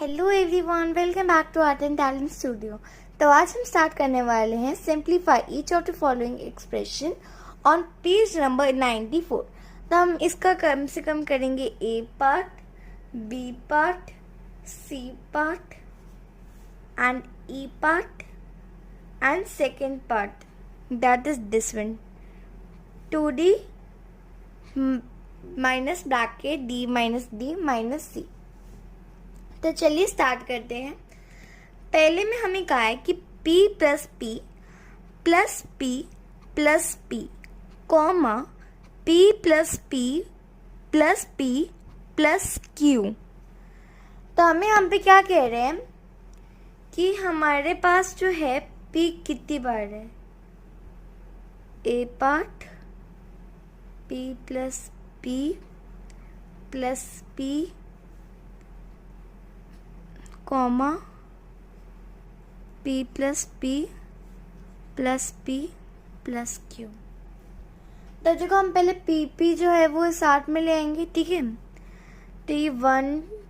Hello everyone, welcome back to art and talent studio. तो आज हम स्टार्ट करने वाले हैं simplify each of the following expression on page number 94। तो हम इसका कम से कम करेंगे a part, b part, c part and e part and second part, that is this one 2d minus bracket d minus d minus c. तो चलिए start करते हैं। पहले में हमें कहा है कि p plus P plus P plus P comma p plus P plus P plus Q. तो हमें यहाँ पे क्या कह रहे हैं कि हमारे पास जो है p कितनी बार है, a part p plus p plus p comma p plus p plus p plus q। तो देखो हम पहले p जो है वो साथ में ले आएंगे, ठीक है। तो ये 1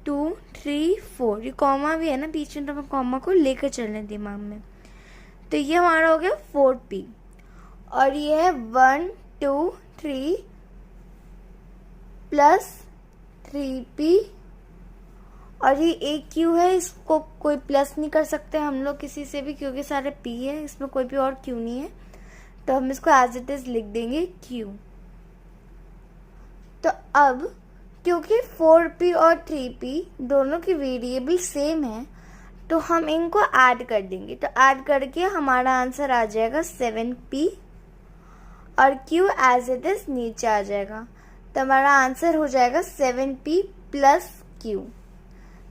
2 3 4, ये कॉमा भी है ना बीच में, तो हम कॉमा को लेकर चल रहे हैं दिमाग में। तो ये हमारा हो गया 4p और ये है 1 2 3 प्लस 3p और ये एक क्यू है, इसको कोई प्लस नहीं कर सकते हम लोग किसी से भी क्योंकि सारे p है, इसमें कोई भी और क्यू नहीं है। तो हम इसको एज इट इज लिख देंगे q। तो अब क्योंकि 4p और 3p दोनों की वेरिएबल सेम है तो हम इनको ऐड कर देंगे। तो ऐड करके हमारा आंसर आ जाएगा 7p और q एज इट इज नीचे आ जाएगा। तो हमारा आंसर हो जाएगा 7p प्लस q।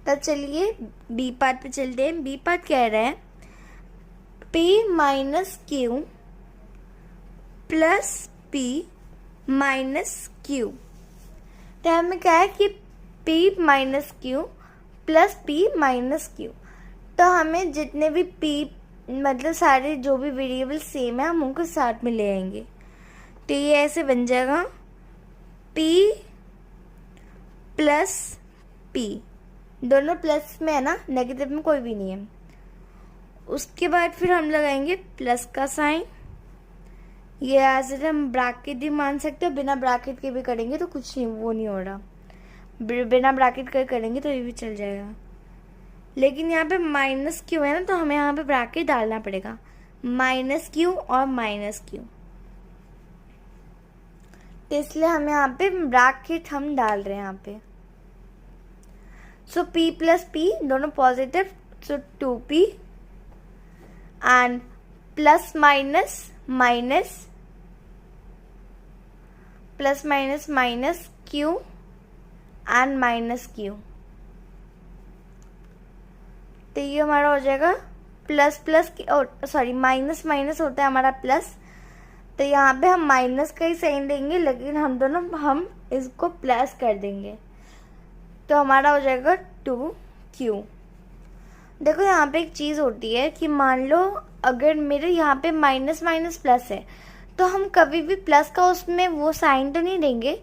तब चलिए बी पार्ट पे चलते हैं। बी पार्ट कह रहे हैं p minus Q plus p minus Q. तो हमें क्या है कि p minus Q plus p minus Q. तो हमें जितने भी p मतलब सारे जो भी वेरिएबल सेम है हम उनको साथ में ले आएंगे। तो ये ऐसे बन जाएगा p प्लस p, दोनों प्लस में है ना, नेगेटिव में कोई भी नहीं है। उसके बाद फिर हम लगाएंगे प्लस का साइन। ये एज इट हम ब्रैकेट भी मान सकते हो, बिना ब्रैकेट के भी करेंगे तो कुछ नहीं, वो नहीं हो रहा। बिना ब्रैकेट के करेंगे तो ये भी चल जाएगा, लेकिन यहाँ पे माइनस क्यू है ना तो हमें यहाँ पे ब्रैकेट डालना पड़ेगा, माइनस क्यू और माइनस क्यू। तो इसलिए हमें यहाँ पे ब्रैकेट हम डाल रहे हैं यहाँ पे। सो p प्लस p दोनों positive, so 2p and plus minus minus plus minus minus q and minus q। तो ये हमारा हो जाएगा plus plus sorry minus minus होता है हमारा प्लस। तो यहाँ पे हम माइनस का ही साइन देंगे, लेकिन हम इसको प्लस कर देंगे। तो हमारा हो जाएगा 2q। देखो यहाँ पे एक चीज़ होती है कि मान लो अगर मेरे यहाँ पे माइनस माइनस प्लस है तो हम कभी भी प्लस का उसमें वो साइन तो नहीं देंगे,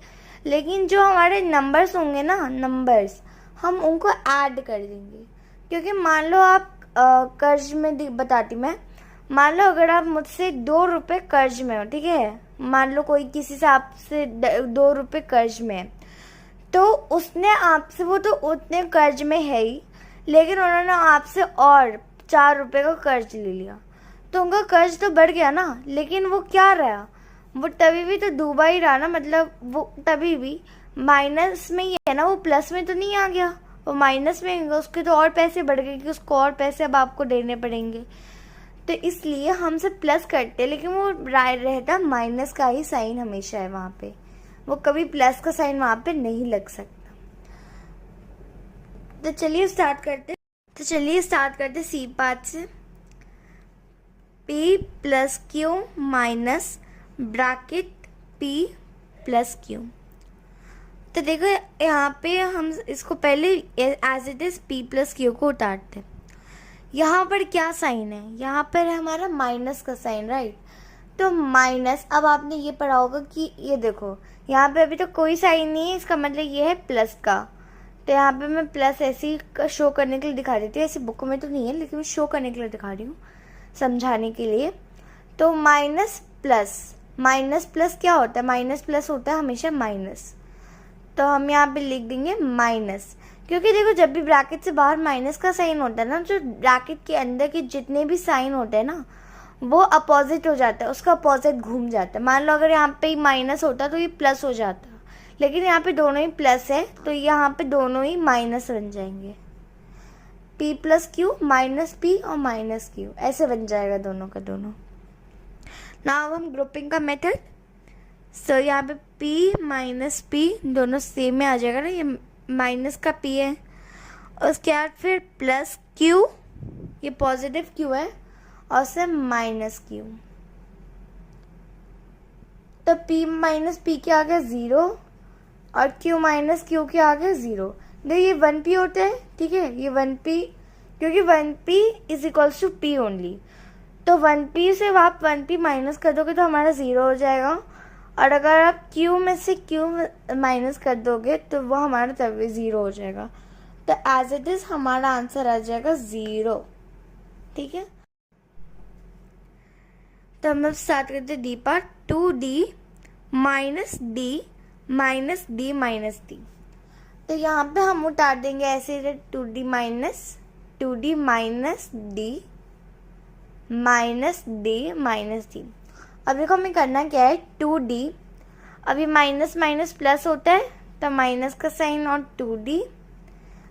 लेकिन जो हमारे नंबर्स होंगे ना, नंबर्स हम उनको ऐड कर देंगे। क्योंकि मान लो आप कर्ज में बताती मैं, मान लो अगर आप मुझसे 2 रुपये कर्ज में हो, ठीक है, मान लो कोई किसी से आपसे 2 रुपये कर्ज में है, तो उसने आपसे, वो तो उतने कर्ज में है ही, लेकिन उन्होंने आपसे और 4 रुपये का कर्ज ले लिया, तो उनका कर्ज तो बढ़ गया ना, लेकिन वो क्या रहा, वो तभी भी तो डूबा ही रहा ना, मतलब वो तभी भी माइनस में ही है ना, वो प्लस में तो नहीं आ गया, वो माइनस में है, उसके तो और पैसे बढ़ गए कि उसको और पैसे अब आपको देने पड़ेंगे। तो इसलिए हमसे प्लस करते, लेकिन वो रहता माइनस का ही साइन हमेशा है वहाँ पे, वो कभी प्लस का साइन वहाँ पे नहीं लग सकता। तो चलिए स्टार्ट करते सी पार्ट से। p plus Q minus bracket p plus Q. तो देखो यहाँ पे हम इसको पहले as it is p plus Q को उतारते। यहाँ पर क्या साइन है, यहाँ पर है हमारा माइनस का साइन, राइट। तो माइनस, अब आपने ये पढ़ा होगा कि ये देखो यहाँ पे अभी तो कोई साइन नहीं है, इसका मतलब ये है प्लस का। तो यहाँ पे मैं प्लस ऐसे ही शो करने के लिए दिखा देती हूँ, ऐसे बुक में तो नहीं है लेकिन मैं शो करने के लिए दिखा रही हूँ, समझाने के लिए। तो माइनस प्लस क्या होता है, माइनस प्लस होता है हमेशा माइनस, तो हम यहाँ पे लिख देंगे माइनस, क्योंकि देखो जब भी ब्रैकेट से बाहर माइनस का साइन होता है ना, जो ब्रैकेट के अंदर के जितने भी साइन होते हैं ना वो अपोजिट हो जाता है, उसका अपोजिट घूम जाता है। मान लो अगर यहाँ पे माइनस होता तो ये प्लस हो जाता, लेकिन यहाँ पे दोनों ही प्लस है तो यहाँ पे दोनों ही माइनस बन जाएंगे। p plus Q minus P और माइनस क्यू ऐसे बन जाएगा दोनों का दोनों। ना अब हम ग्रुपिंग का मेथड, सो यहाँ पे p माइनस पी दोनों सेम में आ जाएगा ना, ये माइनस का p है, उसके बाद फिर प्लस q, ये पॉजिटिव q है, और से माइनस q, तो p माइनस पी के आगे 0 और q माइनस क्यू के आगे 0। देखिए ये 1p होता है, ठीक है, ये 1p, क्योंकि 1p is equals to p only, तो 1p से आप 1p माइनस कर दोगे तो हमारा 0 हो जाएगा, और अगर आप q में से q माइनस कर दोगे तो वो हमारा तभी 0 हो जाएगा। तो एज इट इज हमारा आंसर आ जाएगा 0, ठीक है। तो हम अब स्टार्ट करते हैं D part. 2d minus d minus d minus D, तो यहाँ पे हम उतार देंगे ऐसे 2d minus d minus d minus D. अब देखो हमें करना क्या है, 2d, अभी माइनस माइनस प्लस होता है तो माइनस का साइन और 2d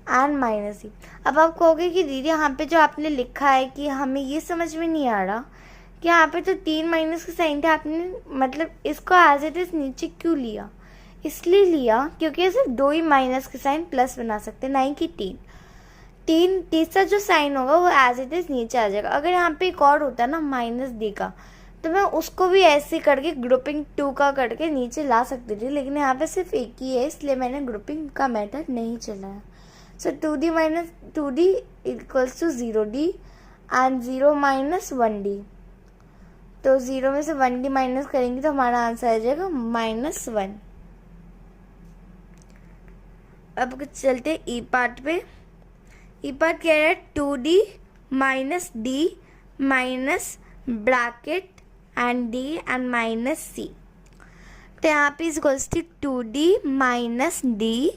एंड माइनस डी। अब आप कहोगे कि दीदी यहाँ पे जो आपने लिखा है कि हमें ये समझ में नहीं आ रहा कि यहाँ पे तो 3 माइनस का साइन था, आपने मतलब इसको एज इट इज नीचे क्यों लिया? इसलिए लिया क्योंकि सिर्फ 2 ही माइनस के साइन प्लस बना सकते हैं, ना कि 3 तीसरा जो साइन होगा वो एज इट इज नीचे आ जाएगा। अगर यहाँ पे एक और होता ना माइनस डी का, तो मैं उसको भी ऐसे करके ग्रुपिंग 2 का करके नीचे ला सकती थी, लेकिन यहाँ पे सिर्फ एक ही है इसलिए मैंने ग्रुपिंग का मेथड नहीं चलाया। So 2d minus 2d equals to 0d and 0 minus 1d, तो 0 में से 1d माइनस करेंगे तो हमारा आंसर आ जाएगा -1। अब चलते ई पार्ट पे। ई पार्ट क्या है, 2d minus d minus bracket and d and minus c, तो यहाँ पे equals to 2d minus d,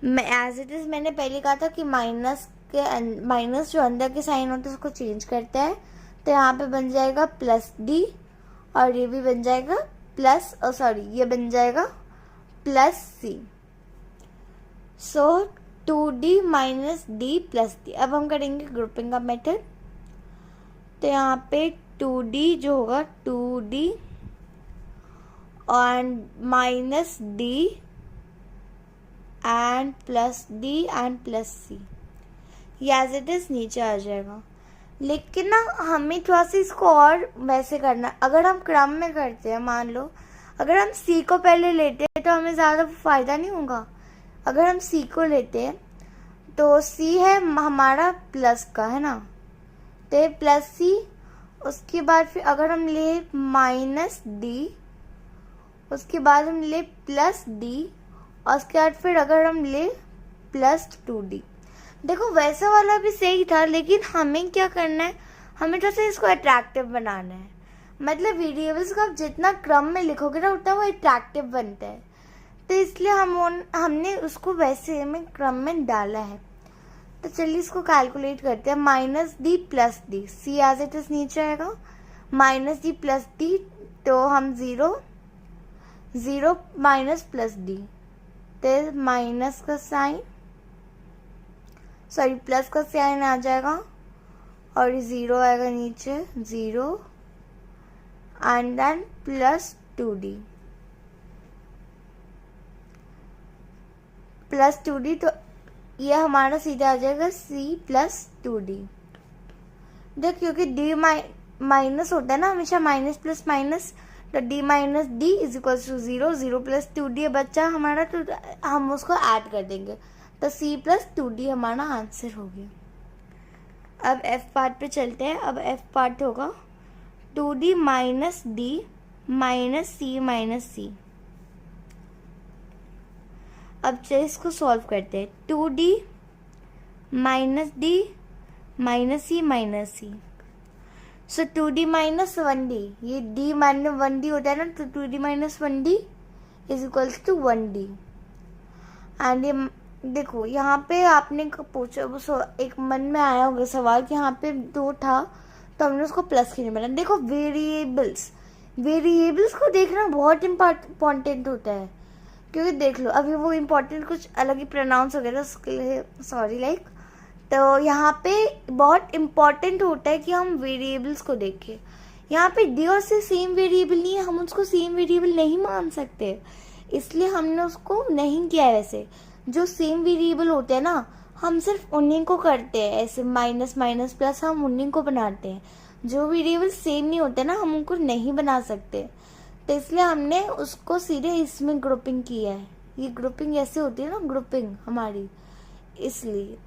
as it is मैंने पहले कहा था कि माइनस जो अंदर के साइन होते हैं उसको चेंज करता है, तो यहाँ पे बन जाएगा प्लस डी और ये भी बन जाएगा प्लस, ये बन जाएगा प्लस सी। सो 2d minus D plus D. अब हम करेंगे ग्रुपिंग का मेथड, तो यहाँ पे 2d जो होगा 2d and minus d and plus d and plus c, ये एज इट इज नीचे आ जाएगा। लेकिन ना हमें थोड़ा सा इसको और वैसे करना, अगर हम क्रम में करते हैं, मान लो अगर हम सी को पहले लेते हैं तो हमें ज़्यादा फायदा नहीं होगा। अगर हम सी को लेते हैं तो सी है हमारा प्लस का, है ना, तो ये प्लस सी, उसके बाद फिर अगर हम ले माइनस डी, उसके बाद हम ले प्लस डी, और उसके बाद फिर अगर हम ले प्लस 2d। देखो वैसा वाला भी सही था, लेकिन हमें क्या करना है, हमें थोड़ा सा इसको अट्रैक्टिव बनाना है। मतलब वेरिएबल्स को आप जितना क्रम में लिखोगे ना उतना वो अट्रैक्टिव बनता है, तो इसलिए हमने उसको वैसे में क्रम में डाला है। तो चलिए इसको कैलकुलेट करते हैं। Minus D plus D, see as it is नीचे आएगा, माइनस डी प्लस डी, तो हम 0 माइनस प्लस डी, तो माइनस का साइन प्लस का साइन आ जाएगा और 0 आएगा नीचे, 0 and then plus 2d plus 2d, तो ये हमारा सीधा आ जाएगा c प्लस 2d। देख क्योंकि d माइनस होता है ना हमेशा, माइनस प्लस माइनस, तो d minus D is equal to 0 plus 2d बच्चा हमारा, तो हम उसको ऐड कर देंगे, तो c प्लस 2d हमारा आंसर हो गया। अब f पार्ट पे चलते हैं। अब f पार्ट होगा 2d माइनस डी माइनस सी माइनस सी। अब चलिए इसको सॉल्व करते हैं। 2d माइनस डी माइनस सी, सो 2d माइनस 1d, ये d माइनस 1d होता है ना, तो 2d minus 1d is equals to 1d। And ये देखो यहाँ पे आपने पूछा, एक मन में आया होगा सवाल कि यहाँ पे 2 था तो हमने उसको प्लस क्यों नहीं बनाया। देखो वेरिएबल्स को देखना बहुत इम्पोर्टेंट होता है, क्योंकि देख लो अभी वो इम्पोर्टेंट कुछ अलग ही प्रोनाउंस हो गया था, उसके लिए सॉरी लाइक। तो यहाँ पे बहुत इम्पोर्टेंट होता है कि हम वेरिएबल्स को देखें। यहाँ पे डी और सी सेम वेरिएबल नहीं है, हम उसको सेम वेरिएबल नहीं मान सकते, इसलिए हमने उसको नहीं किया है। वैसे जो सेम वेरिएबल होते हैं ना, हम सिर्फ उन्हीं को करते हैं, ऐसे माइनस माइनस प्लस हम उन्हीं को बनाते हैं। जो वेरिएबल सेम नहीं होते ना, हम उनको नहीं बना सकते, तो इसलिए हमने उसको सीधे इसमें ग्रुपिंग किया है। ये ग्रुपिंग ऐसे होती है ना, ग्रुपिंग हमारी, इसलिए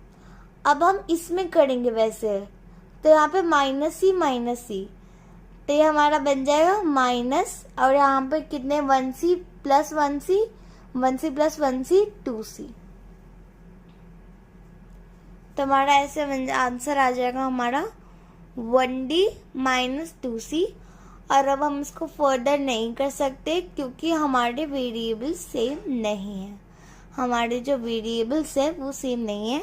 अब हम इसमें करेंगे वैसे। तो यहाँ पे माइनस सी, तो ये हमारा बन जाएगा माइनस, और यहाँ पे कितने 1c plus 1c, 1c plus 1c 2c। तो हमारा ऐसे आंसर आ जाएगा हमारा 1d माइनस 2c। और अब हम इसको फर्दर नहीं कर सकते क्योंकि हमारे वेरिएबल सेम नहीं है, हमारे जो वेरिएबल्स है वो सेम नहीं है।